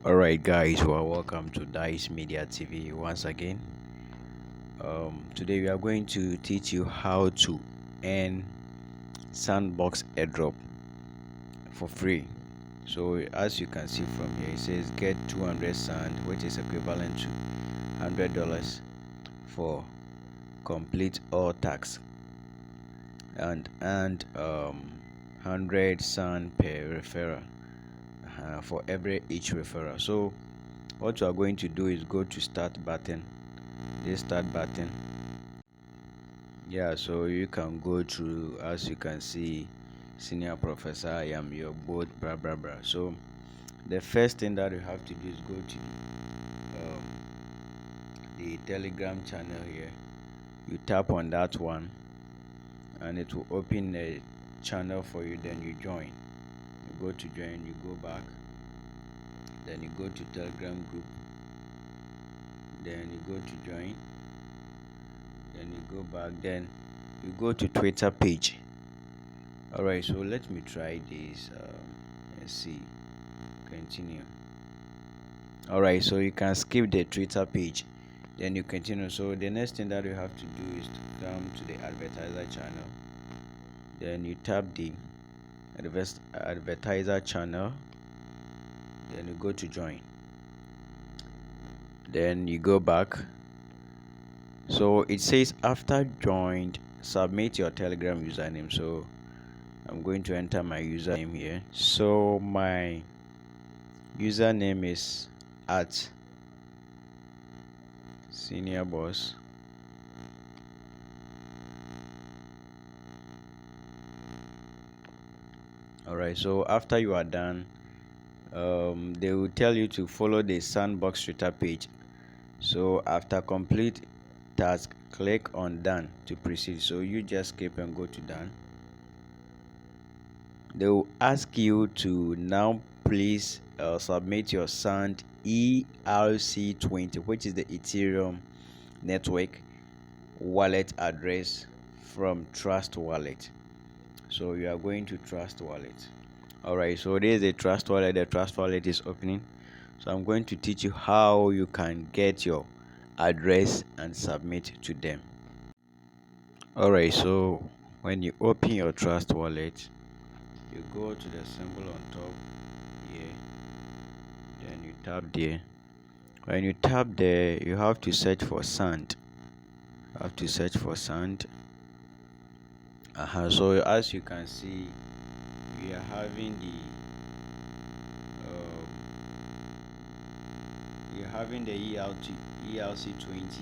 Alright guys, well, welcome to Dice Media TV once again. Today we are going to teach you how to earn SANDBOX airdrop for free. So as you can see from here, it says get 200 sand, which is equivalent to $100 for complete all tasks, and 100 sand per referral for each referral. So what you are going to do is go to start button, this start button. So you can go through, as you can see, senior professor, I am your boat, blah blah blah. So the first thing that you have to do is go to the Telegram channel here. You tap on that one and it will open a channel for you. Then you join, you go to join, you go back, then you go to Telegram group, then you go to join, then you go back, then you go to Twitter page. Alright, so let me try this. Let's see, continue. Alright, so you can skip the Twitter page, then you continue. So the next thing that you have to do is to come to the advertiser channel, then you tap the advertiser channel, then you go to join, then you go back. So it says after joined, submit your Telegram username. So I'm going to enter my username here. So my username is at senior boss. Alright, so after you are done, they will tell you to follow the SANDBOX Twitter page. So after complete task, click on done to proceed. So you just skip and go to done. They will ask you to now please submit your SAND ERC20, which is the Ethereum network wallet address from Trust Wallet. So you are going to Trust Wallet. Alright, so this is the Trust Wallet. The Trust Wallet is opening. So I'm going to teach you how you can get your address and submit to them. Alright, so when you open your Trust Wallet, you go to the symbol on top here, then you tap there. When you tap there, you have to search for sand. So as you can see, we are having the ERC20.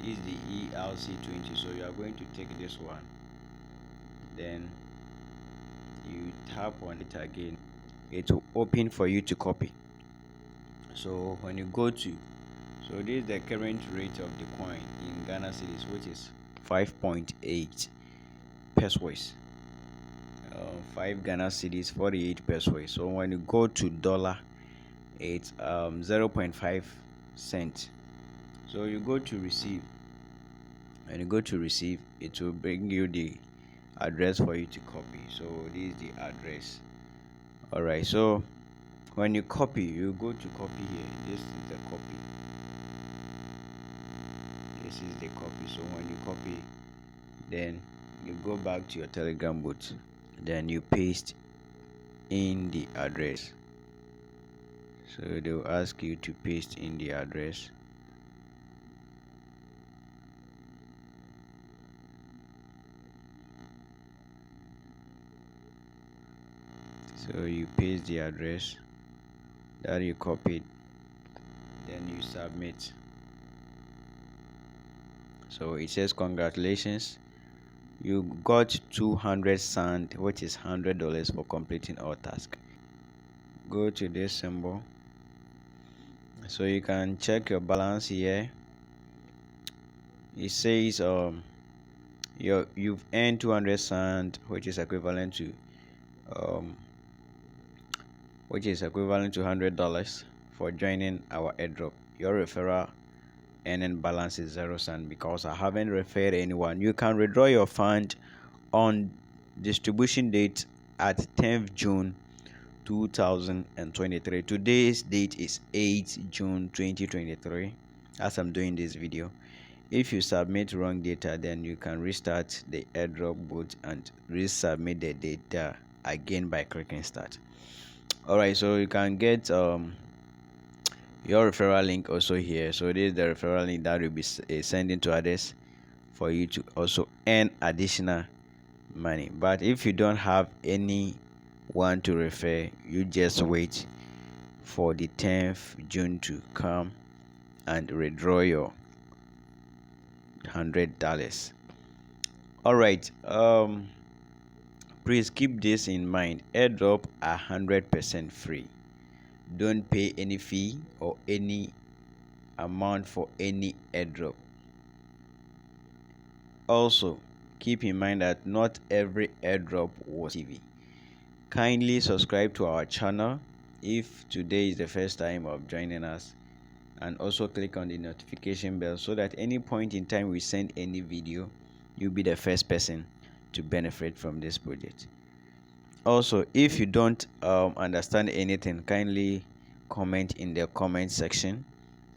This is the ERC20. So you are going to take this one, then you tap on it again. It will open for you to copy. So when you go to, so this is the current rate of the coin in Ghana cedis, which is 5.8 pesos. 5 Ghana cedis, 48 pesos. So when you go to dollar, it's 0.5 cents. So you go to receive. When you go to receive, it will bring you the address for you to copy. So this is the address. Alright, so when you copy, you go to copy here. This is the copy. This is the copy. So when you copy, then you go back to your Telegram bot, then you paste in the address. So they will ask you to paste in the address. So you paste the address that you copied, then you submit. So it says congratulations, you got 200 sand, which is $100 for completing all tasks. Go to this symbol, so you can check your balance here. It says you've earned 200 sand, which is equivalent to $100 for joining our airdrop. Your referral earning balance is 0 sand because I haven't referred anyone. You can withdraw your fund on distribution date at 10th June 2023. Today's date is 8 June 2023 as I'm doing this video. If you submit wrong data, then you can restart the airdrop bot and resubmit the data again by clicking start. Alright, so you can get your referral link also here. So this is the referral link that will be sending to others for you to also earn additional money. But if you don't have anyone to refer, you just wait for the 10th June to come and withdraw your $100. All right, please keep this in mind. Airdrop are 100% free. Don't pay any fee or any amount for any airdrop. Also, keep in mind that not every airdrop was TV. Kindly subscribe to our channel if today is the first time of joining us, and also click on the notification bell so that any point in time we send any video, you'll be the first person to benefit from this project. Also, if you don't understand anything, kindly comment in the comment section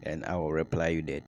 and I will reply you there.